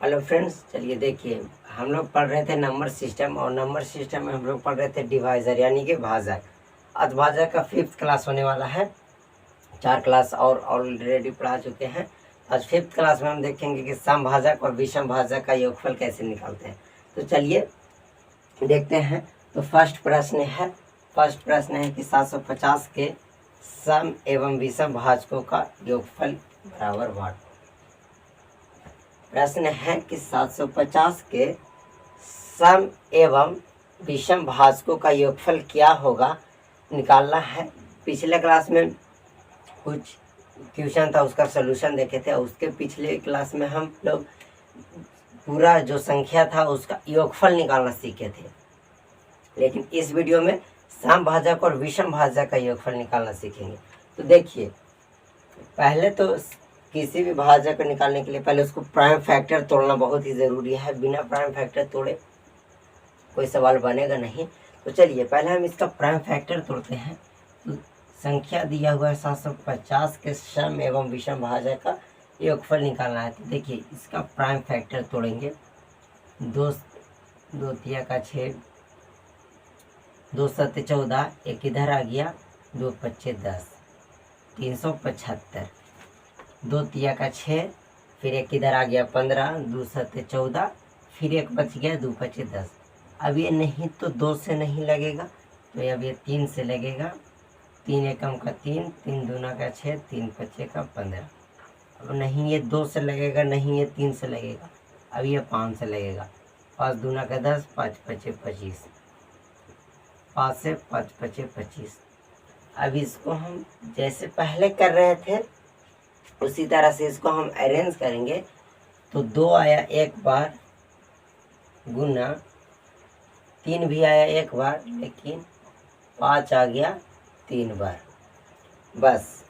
Hello friends, चलिए देखिए, हम लोग पढ़ रहे थे नंबर सिस्टम और नंबर सिस्टम में हम लोग पढ़ रहे थे डिवाइजर यानी कि भाजक। आज भाजक का 5th क्लास होने वाला है। 4 क्लास और ऑलरेडी पढ़ा चुके हैं। आज 5th क्लास में हम देखेंगे कि समभाजक और विषम भाजक का योगफल कैसे निकालते हैं। तो चलिए देखते हैं। तो फर्स्ट प्रश्न है कि 750 के सम एवं विषम भाजकों का योगफल बराबर वाट। प्रश्न है कि 750 के सम एवं विषम भाजकों का योगफल क्या होगा, निकालना है। पिछले क्लास में कुछ क्वेश्चन था, उसका सलूशन देखे थे। उसके पिछले क्लास में हम लोग पूरा जो संख्या था उसका योगफल निकालना सीखे थे, लेकिन इस वीडियो में समभाजक और विषम भाजक का योगफल निकालना सीखेंगे। तो देखिए, पहले तो किसी भी भाजक को निकालने के लिए पहले उसको प्राइम फैक्टर तोड़ना बहुत ही ज़रूरी है। बिना प्राइम फैक्टर तोड़े कोई सवाल बनेगा नहीं। तो चलिए पहले हम इसका प्राइम फैक्टर तोड़ते हैं। तो संख्या दिया हुआ है 750 के सम एवं विषम भाजक का योगफल निकालना है। तो देखिए इसका प्राइम फैक्टर तोड़ेंगे। 2 तिया का 6, 2 7 14, एक इधर आ गया, 2 5 10, 375। 2 तिया का 6, फिर एक इधर आ गया 15, 2 7 14, फिर एक बच गया, 2 5 10। अब ये नहीं तो 2 से नहीं लगेगा, तो अब ये 3 से लगेगा। 3 एकम का 3, 3 दूना का 6, 3 पच्चे का 15। अब नहीं ये 2 से लगेगा, नहीं ये 3 से लगेगा, अब ये 5 से लगेगा। 5 दूना का 10, 5 पच्चे 25, 5 से 5 पच्चे 25। अब इसको हम जैसे पहले कर रहे थे उसी तरह से इसको हम अरेंज करेंगे। तो 2 आया एक बार, गुना 3 भी आया एक बार, लेकिन 5 आ गया 3 बार। बस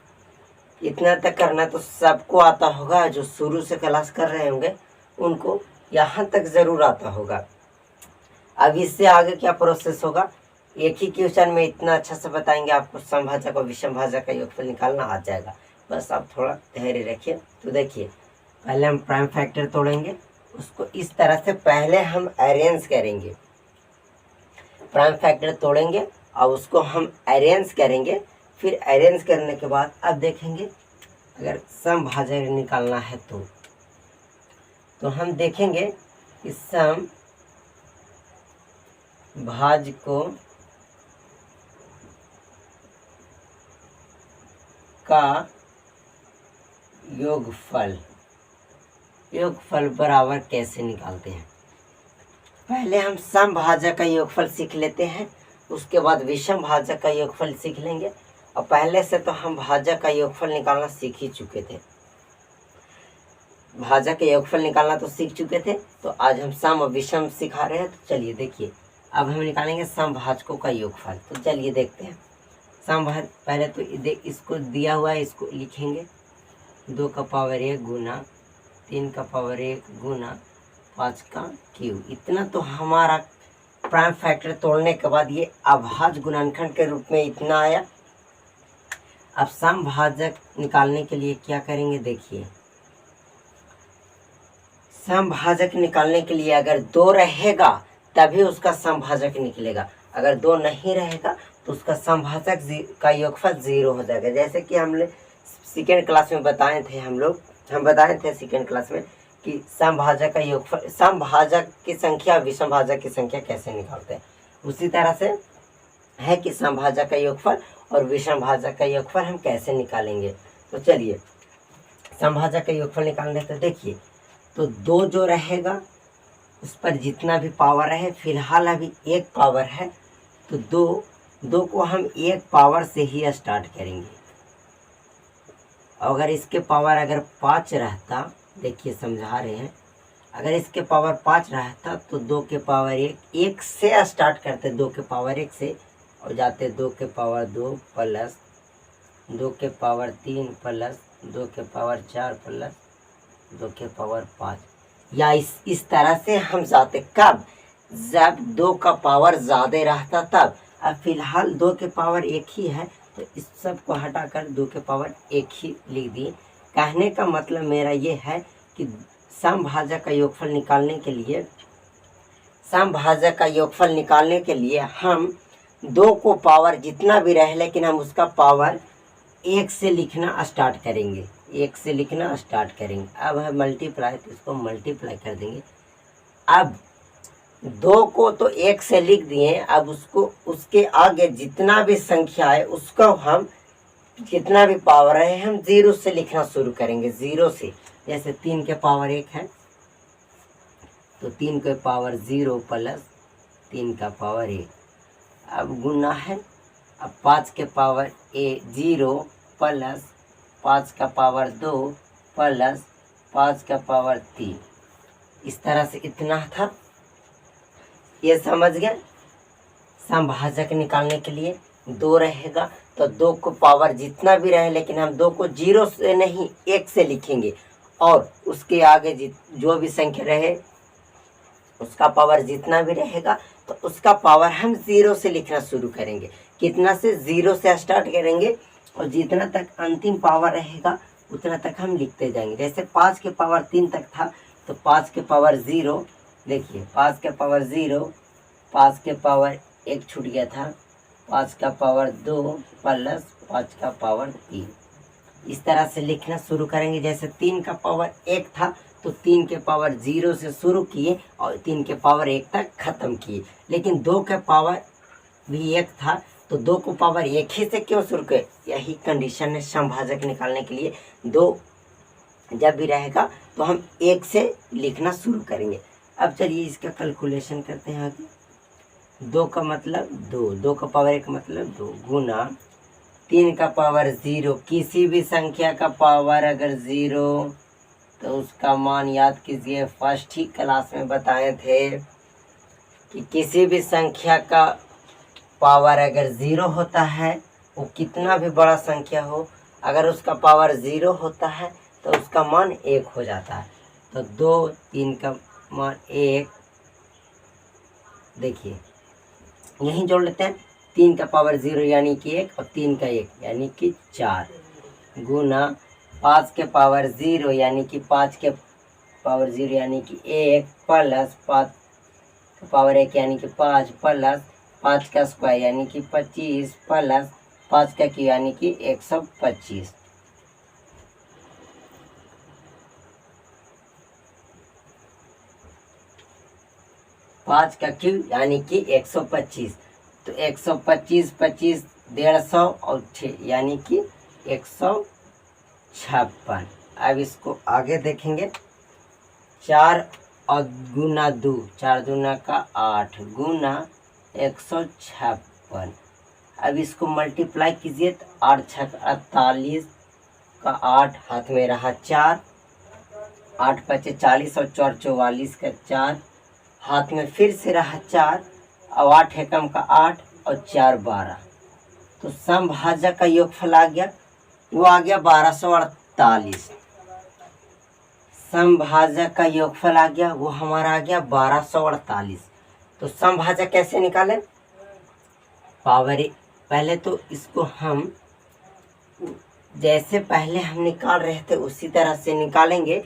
इतना तक करना तो सबको आता होगा। जो शुरू से क्लास कर रहे होंगे उनको यहाँ तक ज़रूर आता होगा। अब इससे आगे क्या प्रोसेस होगा, एक ही क्वेश्चन में इतना अच्छा से बताएंगे, आपको समभाजक और विषम भाजक का योगफल निकालना आ जाएगा। बस आप थोड़ा धैर्य रखिए। तो देखिए पहले हम प्राइम फैक्टर तोड़ेंगे, उसको इस तरह से पहले हम अरेंज करेंगे। प्राइम फैक्टर तोड़ेंगे और उसको हम अरेंज करेंगे। फिर अरेंज करने के बाद अब देखेंगे अगर समभाजक निकालना है तो हम देखेंगे कि सम भाजकों का योगफल बराबर कैसे निकालते हैं। पहले हम समभाजक का योगफल सीख लेते हैं, उसके बाद विषम भाजक का योगफल सीख लेंगे। और पहले से तो हम भाजक का योगफल निकालना सीख ही चुके थे, भाजक का योगफल निकालना तो सीख चुके थे। तो आज हम सम और विषम सिखा रहे हैं। तो चलिए देखिए, अब हम निकालेंगे समभाजकों का योगफल। तो चलिए देखते हैं समभाजक। पहले तो इसको दिया हुआ है, इसको लिखेंगे 2 का पावर 1 गुना 3 का पावर 1 गुना 5 का क्यूब। इतना तो हमारा प्राइम फैक्टर तोड़ने के बाद ये अभाज्य गुणनखंड के रूप में इतना आया। अब समभाजक निकालने के लिए क्या करेंगे, देखिए समभाजक निकालने के लिए अगर 2 रहेगा तभी उसका समभाजक निकलेगा। अगर 2 नहीं रहेगा तो उसका समभाजक का योगफल 0 हो जाएगा। जैसे कि हमने सेकेंड क्लास में बताए थे, हम बताए थे सेकेंड क्लास में कि समभाजक का योगफल, समभाजक की संख्या विषम भाजक की संख्या कैसे निकालते हैं। उसी तरह से है कि समभाजक का योगफल और विषम भाजक का योगफल हम कैसे निकालेंगे। तो चलिए समभाजक का योगफल निकालने तो देखिए, तो 2 जो रहेगा उस पर जितना भी पावर है, फिलहाल अभी 1 पावर है, तो 2 को हम 1 पावर से ही स्टार्ट करेंगे। अगर इसके पावर अगर 5 रहता, देखिए समझा रहे हैं, अगर इसके पावर 5 रहता तो 2 के पावर 1 से स्टार्ट करते, 2 के पावर 1 से, और जाते 2 के पावर 2 प्लस 2 के पावर 3 प्लस 2 के पावर 4 प्लस 2 के पावर 5, या इस तरह से हम जाते। कब, जब 2 का पावर ज़्यादा रहता तब। अब फिलहाल 2 के पावर 1 ही है, तो इस सब को हटाकर 2 के पावर 1 ही लिख दिए। कहने का मतलब मेरा ये है कि समभाजक का योगफल निकालने के लिए हम 2 को पावर जितना भी रहे, लेकिन हम उसका पावर 1 से लिखना स्टार्ट करेंगे। अब है मल्टीप्लाई, तो इसको मल्टीप्लाई कर देंगे। अब 2 को तो 1 से लिख दिए, अब उसको उसके आगे जितना भी संख्या है उसको हम जितना भी पावर है हम 0 से लिखना शुरू करेंगे। 0 से, जैसे 3 के पावर 1 है तो 3 के पावर 0 प्लस 3 का पावर 1। अब गुना है, अब 5 के पावर 0 प्लस 5 का पावर 2 प्लस 5 का पावर 3। इस तरह से इतना था, ये समझ गए। समभाजक निकालने के लिए 2 रहेगा तो 2 को पावर जितना भी रहे, लेकिन हम 2 को 0 से नहीं 1 से लिखेंगे, और उसके आगे जो भी संख्या रहे उसका पावर जितना भी रहेगा तो उसका पावर हम 0 से लिखना शुरू करेंगे। कितना से? 0 से स्टार्ट करेंगे और जितना तक अंतिम पावर रहेगा उतना तक हम लिखते जाएंगे। जैसे 5 के पावर 3 तक था तो 5 के पावर 0, देखिए 5 के पावर 0, 5 के पावर 1 छूट गया था, 5 का पावर 2 प्लस 5 का पावर 3। इस तरह से लिखना शुरू करेंगे। जैसे 3 का पावर 1 था तो 3 के पावर 0 से शुरू किए और 3 के पावर 1 तक ख़त्म किए। लेकिन 2 का पावर भी 1 था तो 2 को पावर 1 ही से क्यों शुरू किए? यही कंडीशन है समभाजक निकालने के लिए। 2 जब भी रहेगा तो हम 1 से लिखना शुरू करेंगे। अब चलिए इसका कैलकुलेशन करते हैं आगे। 2 का मतलब 2, 2 का पावर 1 मतलब 2 गुना 3 का पावर 0। किसी भी संख्या का पावर अगर 0 तो उसका मान याद कीजिए, फर्स्ट ही क्लास में बताए थे कि किसी भी संख्या का पावर अगर 0 होता है, वो कितना भी बड़ा संख्या हो, अगर उसका पावर 0 होता है तो उसका मान 1 हो जाता है। तो 2, 3 का मान 1, देखिए यहीं जोड़ लेते हैं। 3 का पावर 0 यानी कि 1 और 3 का 1 यानी कि 4 गुना 5 के पावर 0 यानी कि 5 के पावर 0 यानी कि 1 प्लस 5 का पावर 1 यानी कि 5 प्लस 5 का स्क्वायर यानी कि 25 प्लस 5 का क्यूब यानी कि 125। पाँच का क्यूब यानी कि 125। तो 125, 25, 150 और 6 यानी कि 156। अब इसको आगे देखेंगे। 4 और गुना 2, 4 दूना का 8 गुना 156। अब इसको मल्टीप्लाई कीजिए तो 8 छक 48 का 8 हाथ में रहा 4, 8 पचे 40 और 4 44 का 4 हाथ में फिर से रहा 4 और 8 एकम का 8 और 4 12। तो समभाजक का योगफल आ गया, वो आ गया 1248। समभाजक का योगफल आ गया, वो हमारा आ गया 1248। तो समभाजक कैसे निकालें? पावर पहले तो इसको हम जैसे पहले हम निकाल रहे थे उसी तरह से निकालेंगे।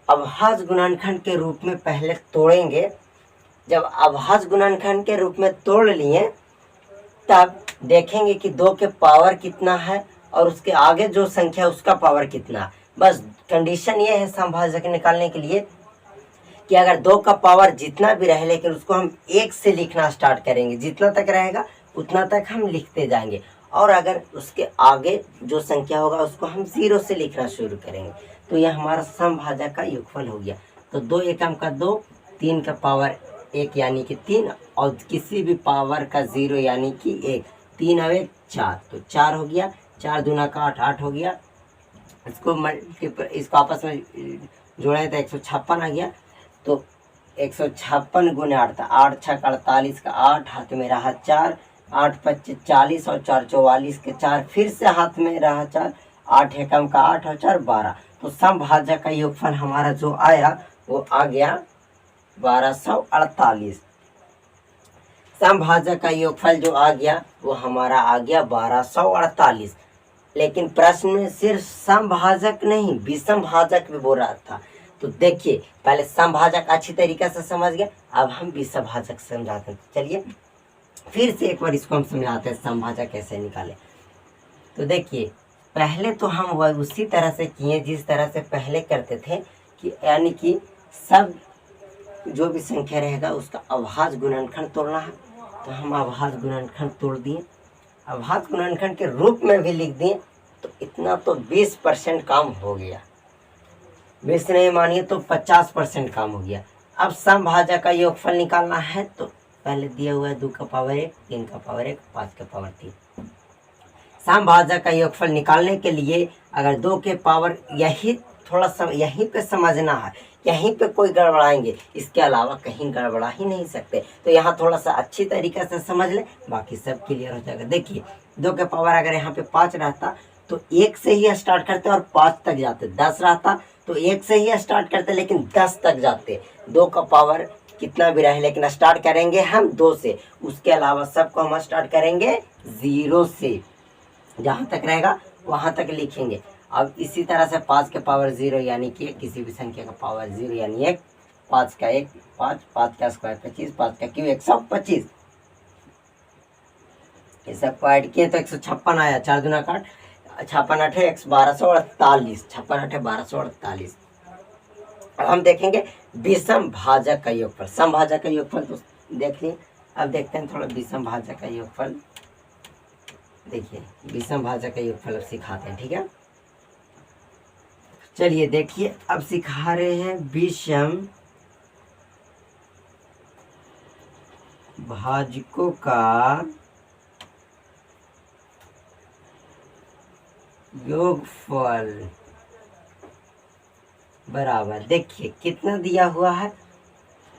अभाज्य गुणनखंड के रूप में पहले तोड़ेंगे। जब अभाज्य गुणनखंड के रूप में तोड़ लिए तब देखेंगे कि 2 के पावर कितना है और उसके आगे जो संख्या उसका पावर कितना है। बस कंडीशन ये है समभाजक निकालने के लिए कि अगर 2 का पावर जितना भी रहे, लेकिन उसको हम 1 से लिखना स्टार्ट करेंगे। जितना तक रहेगा उतना तक हम लिखते जाएंगे, और अगर उसके आगे जो संख्या होगा उसको हम 0 से लिखना शुरू करेंगे। तो यह हमारा समभाजक का योगफल हो गया। तो 2 एकम का 2, 3 का पावर 1 यानी कि 3 और किसी भी पावर का 0 यानी कि 1, 3 और 1 4, तो 4 हो गया। 4 दूना का 8, 8 हो गया। इसको आपस में जोड़े तो 156 आ गया। तो 156 गुने 8 था, 8 छक 48 का 8 हाथ में रहा 4, 8 पच्चीस 40 और 4 44 के 4 फिर से हाथ में रहा 4, 8 एकम का 8 और 4 12। तो समभाजक का योगफल हमारा जो आया वो आ गया 1248। समभाजक का योगफल जो आ गया वो हमारा आ गया 1248। लेकिन प्रश्न में सिर्फ समभाजक नहीं विषम भाजक भी बोल रहा था। तो तो देखिए पहले समभाजक अच्छी तरीके से समझ गए, अब हम विषमभाजक समझाते हैं। चलिए फिर से एक बार इसको हम समझाते हैं समभाजक कैसे निकाले। तो देखिए पहले तो हम वह उसी तरह से किए जिस तरह से पहले करते थे, कि यानी कि सब जो भी संख्या रहेगा उसका अभाज्य गुणनखंड तोड़ना है। तो हम अभाज्य गुणनखंड तोड़ दिए, अभाज्य गुणनखंड के रूप में भी लिख दिए। तो इतना तो 20% काम हो गया, 20 नहीं मानिए तो 50% काम हो गया। अब समभाजक का योगफल निकालना है, तो पहले दिया हुआ है 2 का पावर 1, 3 का पावर 1, 5 का पावर 3। समभाजक का योगफल निकालने के लिए अगर 2 के पावर यही थोड़ा सा यहीं पे समझना है, यहीं पे कोई गड़बड़ाएंगे, इसके अलावा कहीं गड़बड़ा ही नहीं सकते। तो यहाँ थोड़ा सा अच्छी तरीके से समझ ले, बाकी सब क्लियर हो जाएगा। देखिए 2 के पावर अगर यहाँ पे 5 रहता तो 1 से ही स्टार्ट करते और 5 तक जाते। 10 रहता तो 1 से ही स्टार्ट करते लेकिन 10 तक जाते। 2 का पावर कितना भी रहे लेकिन स्टार्ट करेंगे हम 2 से, उसके अलावा सबको हम स्टार्ट करेंगे 0 से, जहाँ तक रहेगा वहाँ तक लिखेंगे। अब इसी तरह से 5 के पावर 0 यानी कि किसी भी संख्या का पावर 0 यानी 1, 5 का 1 5, 5 का स्क्वायर 25, 5 का क्यूब 125। ये सब को ऐड किए तो 156 आया, 4 दूना काट, 56 8 1248, 56 8 1248। अब हम देखेंगे विषम भाजक का योगफल। समभाजक का योगफल तो देख लिए, अब देखते हैं थोड़ा विषम भाजक का योगफल। देखिए विषम भाजक का योगफल अब सिखाते हैं, ठीक है। चलिए देखिए अब सिखा रहे हैं विषम भाजकों का योगफल बराबर। देखिए कितना दिया हुआ है,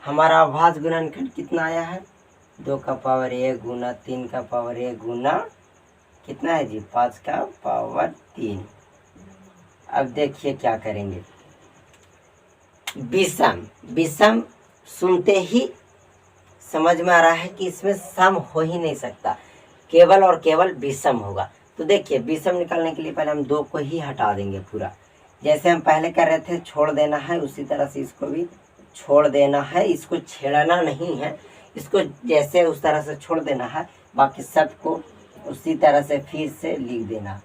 हमारा अभाज्य गुणनखंड कितना आया है, 2 का पावर 1 गुना 3 का पावर 1 गुना कितना है जी 5 का पावर 3। अब देखिए क्या करेंगे, विषम सुनते ही समझ में आ रहा है कि इसमें सम हो ही नहीं सकता, केवल और केवल विषम होगा। तो देखिए विषम निकालने के लिए पहले हम 2 को ही हटा देंगे पूरा, जैसे हम पहले कर रहे थे छोड़ देना है, उसी तरह से इसको भी छोड़ देना है। इसको छेड़ना नहीं है, इसको जैसे उस तरह से छोड़ देना है, बाकी सबको उसी तरह से फिर से लिख देना।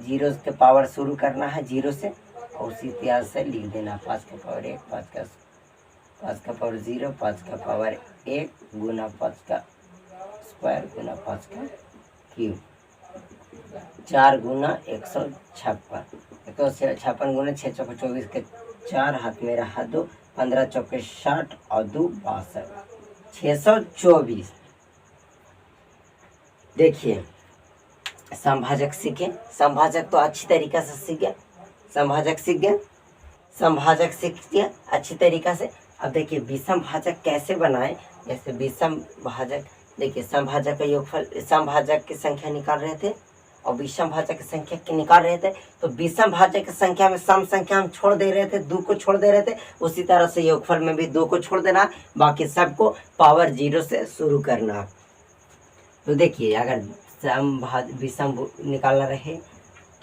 0 के पावर शुरू करना है 0 से और उसी तरह से लिख देना। 5 का पावर 1, 5 का पावर 0, 5 का पावर 1 गुना 5 का स्क्वायर गुना 5 का क्यूब, 4 गुना 156, 156 गुना 6 चौके 24 के 4, हाथ में रहा 2, 15 चौके 60 और 2 62, 624। देखिए समभाजक सीखे, समभाजक तो अच्छी तरीके से सीख गया, समभाजक सीख गया, समभाजक सीख गया अच्छी तरीके से। अब देखिए विषम भाजक कैसे बनाए, जैसे विषम भाजक देखिए समभाजक का योगफल, समभाजक की संख्या निकाल रहे थे और विषम भाजक की संख्या की निकाल रहे थे। तो विषम भाजक की संख्या में सम संख्या हम छोड़ दे रहे थे, 2 को छोड़ दे रहे थे, उसी तरह से योगफल में भी 2 को छोड़ देना, बाकी सबको पावर 0 से शुरू करना। तो देखिए अगर विषम निकालना रहे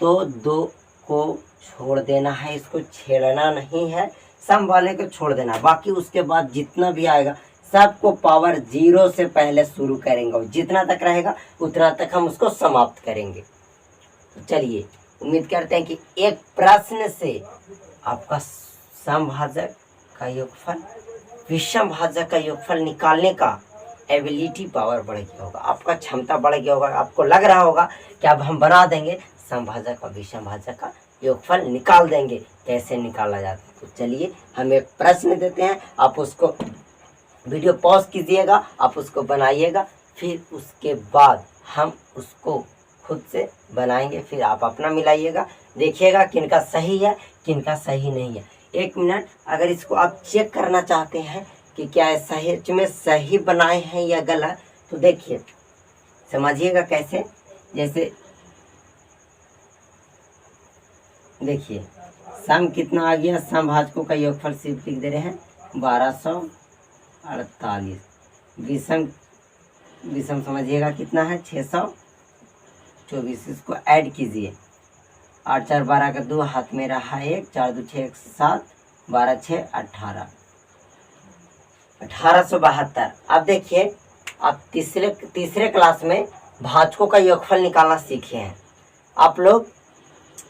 तो 2 को छोड़ देना है, इसको छेड़ना नहीं है, सम वाले को छोड़ देना, बाकी उसके बाद जितना भी आएगा सबको पावर 0 से पहले शुरू करेंगे और जितना तक रहेगा उतना तक हम उसको समाप्त करेंगे। तो चलिए उम्मीद करते हैं कि एक प्रश्न से आपका समभाजक का योगफल विषम भाजक का योगफल निकालने का एबिलिटी पावर बढ़ गया होगा, आपका क्षमता बढ़ गया होगा। आपको लग रहा होगा कि अब हम बना देंगे समभाजक और विषम भाजक का योगफल निकाल देंगे, कैसे निकाला जाता है। तो चलिए हम एक प्रश्न देते हैं, आप उसको वीडियो पॉज कीजिएगा, आप उसको बनाइएगा, फिर उसके बाद हम उसको खुद से बनाएंगे, फिर आप अपना मिलाइएगा, देखिएगा किनका सही है किनका सही नहीं है। 1 मिनट, अगर इसको आप चेक करना चाहते हैं कि क्या सही में सही बनाए हैं या गलत, तो देखिए समझिएगा कैसे। जैसे देखिए सम कितना आ गया, समभाजकों का योगफल सिर्फ लिख दे रहे हैं 1248। विषम समझिएगा कितना है 624, इसको ऐड कीजिए, 8 4 12 का 2, हाथ में रहा 1, 4 2 6 1 7 12 6 18, 1872। अब देखिए, आप तीसरे क्लास में भाजकों का योगफल निकालना सीखे हैं। आप लोग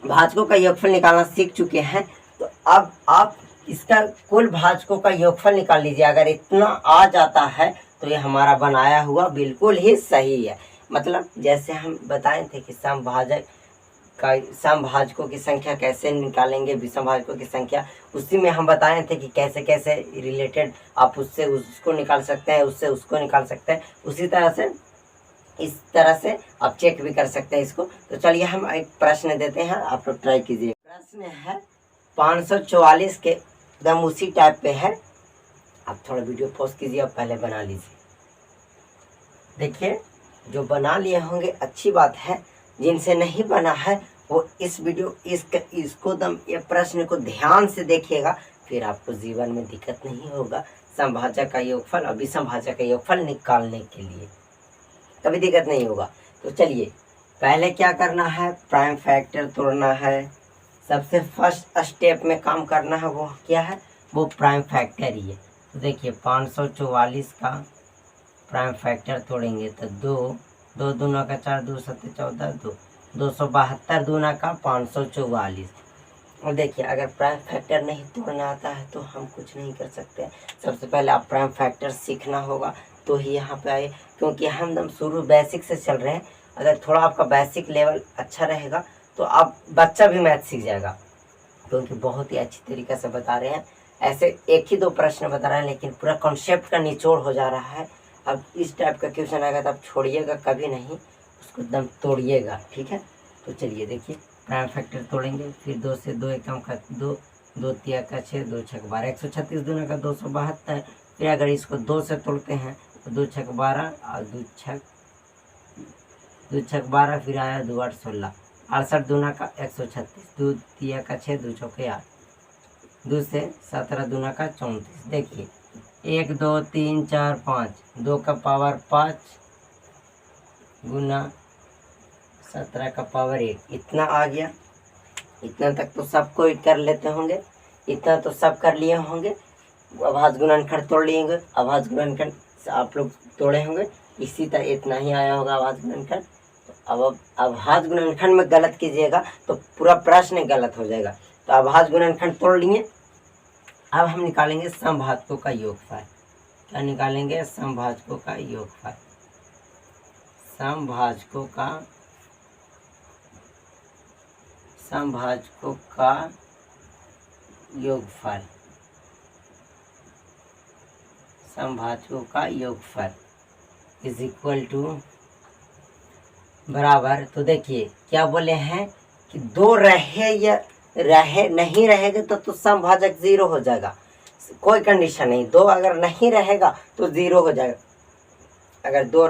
भाजकों का योगफल निकालना सीख चुके हैं, तो अब आप इसका कुल भाजकों का योगफल निकाल लीजिए। अगर इतना आ जाता है तो ये हमारा बनाया हुआ बिल्कुल ही सही है। मतलब जैसे हम बताए थे कि समभाजकों की संख्या कैसे निकालेंगे, विषमभाजकों की संख्या, उसी में हम बताए थे कि कैसे कैसे रिलेटेड आप उससे उसको निकाल सकते हैं, उससे उसको निकाल सकते हैं। उसी तरह से इस तरह से आप चेक भी कर सकते हैं इसको। तो चलिए हम एक प्रश्न देते हैं, आप लोग ट्राई कीजिए। प्रश्न है 544 के एकदम उसी टाइप पे है। आप थोड़ा वीडियो पॉज कीजिए और पहले बना लीजिए। देखिए, जो बना लिए होंगे अच्छी बात है, जिनसे नहीं बना है वो इस वीडियो इसको दम ये प्रश्न को ध्यान से देखिएगा, फिर आपको जीवन में दिक्कत नहीं होगा समभाजक का योगफल और विषमभाजक का योगफल निकालने के लिए, कभी दिक्कत नहीं होगा। तो चलिए, पहले क्या करना है, प्राइम फैक्टर तोड़ना है। सबसे फर्स्ट स्टेप में काम करना है वो क्या है, वो प्राइम फैक्टर ही है। तो देखिए 544 का प्राइम फैक्टर तोड़ेंगे तो 2 दूना का 4, 2 7 14, 272 दूना का 544। और देखिए, अगर प्राइम फैक्टर नहीं तोड़ना आता है तो हम कुछ नहीं कर सकते। सबसे पहले आप प्राइम फैक्टर सीखना होगा तो ही यहाँ पे आए, क्योंकि हम एकदम शुरू बेसिक से चल रहे हैं। अगर थोड़ा आपका बेसिक लेवल अच्छा रहेगा तो आप बच्चा भी मैथ सीख जाएगा, क्योंकि बहुत ही अच्छी तरीके से बता रहे हैं। ऐसे एक ही दो प्रश्न बता रहे हैं, लेकिन पूरा कॉन्सेप्ट का निचोड़ हो जा रहा है। अब इस टाइप का क्वेश्चन आएगा तो आप छोड़िएगा कभी नहीं, उसको एकदम तोड़िएगा, ठीक है। तो चलिए देखिए, प्राइम फैक्टर तोड़ेंगे। फिर 2 से 2 एकम का 2, 2 तिया का 6, 2 छक 12, 136 दूना का 272। फिर अगर इसको 2 से तोड़ते हैं तो 2 छक 12 और 2 छक 12, फिर आया 2 8 16, 68 दूना का 136, 2 तिया का 6, 2 चौके 8, 2 से 17 दूना का 34। देखिए 1 2 3 4 5, 2 का पावर 5 गुना 17 का पावर 1, इतना आ गया। इतना तक तो सबको कर लेते होंगे, इतना तो सब कर लिए होंगे। अभाज्य गुणनखंड तोड़ लिएंगे, अभाज्य गुणनखंड आप लोग तोड़े होंगे, इसी तरह इतना ही आया होगा अभाज्य गुणनखंड। तो अब अभाज्य गुणनखंड में गलत कीजिएगा तो पूरा प्रश्न गलत हो जाएगा। तो अभाज्य गुणनखंड तोड़ लिए। अब हम निकालेंगे समभाजकों का योगफल। क्या निकालेंगे, समभाजकों का योगफल। समभाजकों का योगफल, समभाजकों का योगफल इज इक्वल टू बराबर। तो देखिए क्या बोले हैं कि 2 नहीं रहेगा तो समभाजक 0 हो जाएगा। कोई कंडीशन नहीं, 2 अगर नहीं रहेगा तो 0 हो जाएगा। अगर 2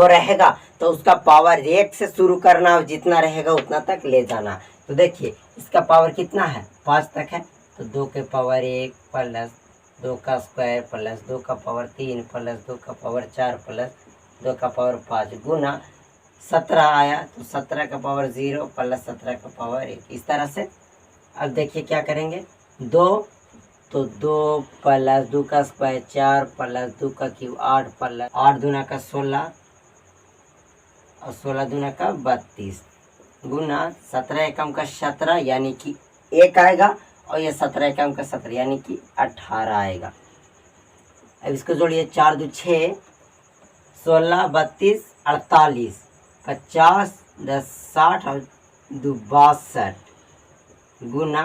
रहेगा तो उसका पावर 1 से शुरू करना और जितना रहेगा उतना तक ले जाना। तो देखिए इसका पावर कितना है, 5 तक है। तो 2 के पावर 1 प्लस 2 का स्क्वायर प्लस 2 का पावर 3 प्लस 2 का पावर 4 प्लस 2 का पावर 5 गुना 17 आया। तो 17 का पावर 0 प्लस 17 का पावर 1, इस तरह से। अब देखिए क्या करेंगे, 2 तो 2 प्लस 2 का स्क्वायर 4 प्लस 2 का क्यूब 8 प्लस 8 दूना का 16 और 16 दूना का 32 गुना 17 एकम का 17 यानी कि 1 आएगा, और ये 17 एकम का 17 यानी कि 18 आएगा। अब इसको जोड़िए, 4 2 6 16 32 48 50 10 60 और 2 62 गुना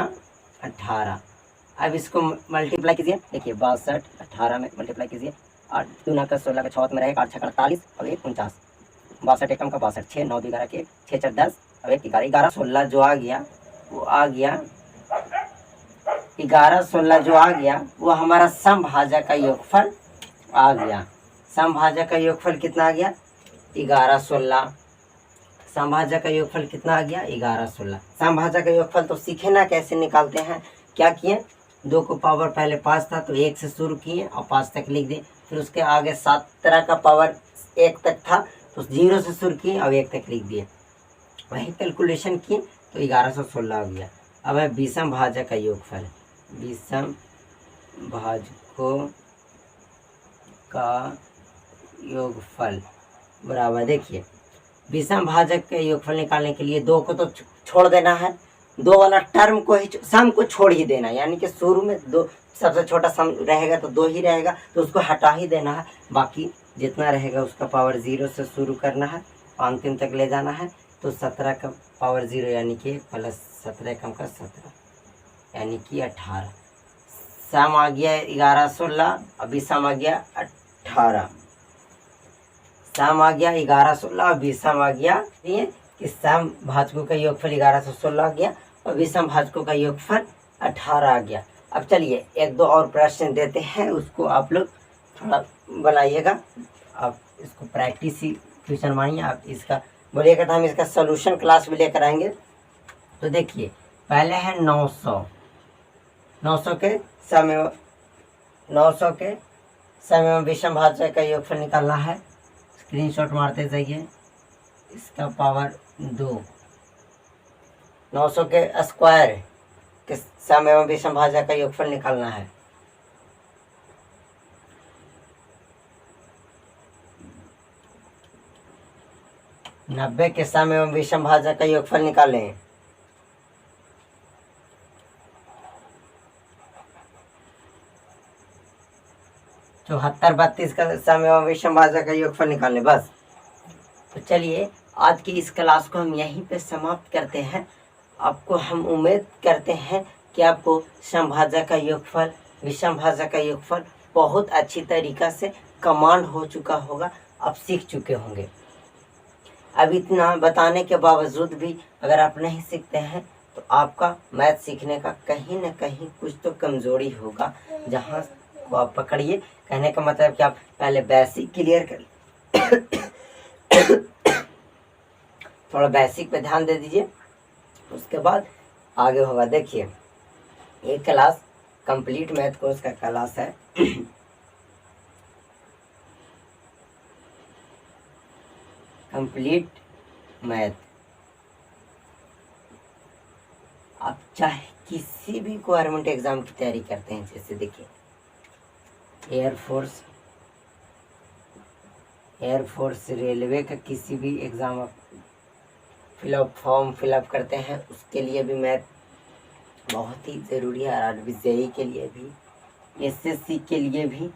18। अब इसको मल्टीप्लाई कीजिए, देखिए 62 18 में मल्टीप्लाई कीजिए। 8 दूना का 16 का 6 में रहेगा, 8 6 48 और 1 49, 62 एकम का 62, 6 9 11 के 6 4 10 और 1 11 11 16 जो आ गया वो आ गया 11 16 जो आ गया वो हमारा समभाजक का योगफल आ गया। समभाजक का योगफल कितना आ गया, 11 16। समभाजक का योगफल कितना आ गया, 11 16। समभाजक का योगफल तो सीखे ना कैसे निकालते हैं। क्या किए, 2 को पावर पहले 5 था तो 1 से शुरू किए और 5 तक लिख दिए। फिर उसके आगे 17 का पावर 1 तक था तो 0 से शुरू किए और 1 तक लिख दिए। वही कैलकुलेशन किए तो 1116 आ गया। अब है विषम भाजक का योगफल। विषम भाजकों का योगफल बराबर, देखिए विषम भाजक के योगफल निकालने के लिए 2 को तो छोड़ देना है, 2 वाला टर्म को ही, सम को छोड़ ही देना है, यानी कि शुरू में 2 सबसे छोटा सम रहेगा तो 2 ही रहेगा, तो उसको हटा ही देना है। बाकी जितना रहेगा उसका पावर 0 से शुरू करना है, अंतिम तक ले जाना है। तो 17 का पावर 0 यानी कि प्लस 17 कम का 17 यानी कि 18। सम आ गया 11 16, अभी सम आ गया 18। सम आ गया 11 16, अभी सम आ गया ये कि सम भाजकों का योगफल 11 से 16 आ गया और विषम भाजकों का योगफल 18 आ गया। अब चलिए 1-2 और प्रश्न देते हैं, उसको आप लोग थोड़ा बनाइएगा। आप इसको प्रैक्टिस ही क्वेश्चन मानिए, आप इसका बोलिएगा तो हम इसका सॉल्यूशन क्लास भी लेकर आएंगे। तो देखिए पहले है 900 के सम एवं विषम भाजक का योगफल निकालना है। स्क्रीनशॉट मारते जाइए। इसका पावर 2, 900 के स्क्वायर के सम एवं विषम भाजक का योगफल निकालना है। नब्बे के सम एवं विषम भाजक का योगफल निकालें। जो 72 का सम एवं विषम भाजक का योगफल निकालें बस। तो चलिए आज की इस क्लास को हम यहीं पे समाप्त करते हैं। आपको हम उम्मीद करते हैं कि आपको समभाजक का योगफल, विषम भाजक का योगफल बहुत अच्छी तरीक़ा से कमांड हो चुका होगा, आप सीख चुके होंगे। अब इतना बताने के बावजूद भी अगर आप नहीं सीखते हैं तो आपका मैथ सीखने का कहीं ना कहीं कुछ तो कमज़ोरी होगा, जहाँ को आप पकड़िए। कहने का मतलब कि आप पहले बेसिक क्लियर कर थोड़ा बेसिक पे ध्यान दे दीजिए, उसके बाद आगे होगा। देखिए एक क्लास कंप्लीट मैथ कोर्स का क्लास है कंप्लीट मैथ। आप चाहे किसी भी गवर्नमेंट एग्जाम की तैयारी करते हैं, जैसे देखिए एयरफोर्स रेलवे का किसी भी एग्ज़ाम आप फॉर्म फिलअप करते हैं, उसके लिए भी मैथ बहुत ही ज़रूरी है। आरआरबी जेईई के लिए भी, एसएससी के लिए भी।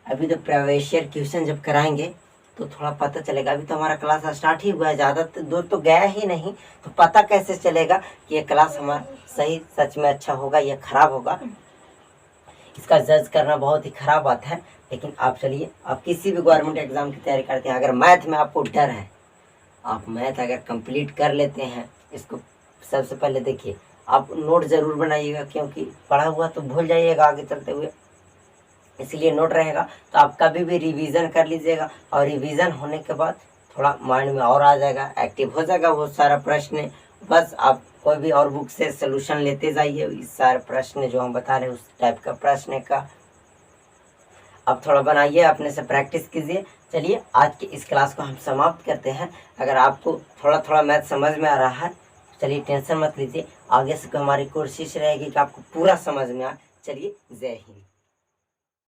अभी तो प्रीवियस क्वेश्चन जब कराएंगे तो थोड़ा पता चलेगा। अभी तो हमारा क्लास स्टार्ट ही हुआ है, ज़्यादा दूर तो गया ही नहीं, तो पता कैसे चलेगा कि ये क्लास हमारा सही सच में अच्छा होगा या ख़राब होगा। इसका जज करना बहुत ही ख़राब बात है। लेकिन आप चलिए, आप किसी भी गवर्नमेंट एग्ज़ाम की तैयारी करते हैं, अगर मैथ में आपको डर है, आप मैथ अगर कंप्लीट कर लेते हैं, इसको सबसे पहले देखिए आप नोट ज़रूर बनाइएगा, क्योंकि पढ़ा हुआ तो भूल जाइएगा आगे चलते हुए, इसलिए नोट रहेगा। तो आप कभी भी रिवीजन कर लीजिएगा, और रिवीजन होने के बाद थोड़ा माइंड में और आ जाएगा, एक्टिव हो जाएगा वो सारा प्रश्न। बस आप कोई भी और बुक से सलूशन लेते जाइए, इस सारे प्रश्न जो हम बता रहे हैं उस टाइप का प्रश्न का आप थोड़ा बनाइए, अपने से प्रैक्टिस कीजिए। चलिए आज की इस क्लास को हम समाप्त करते हैं। अगर आपको थोड़ा थोड़ा मैथ समझ में आ रहा है, चलिए टेंशन मत लीजिए, आगे से हमारी कोशिश रहेगी कि आपको पूरा समझ में आए। चलिए जय हिंद।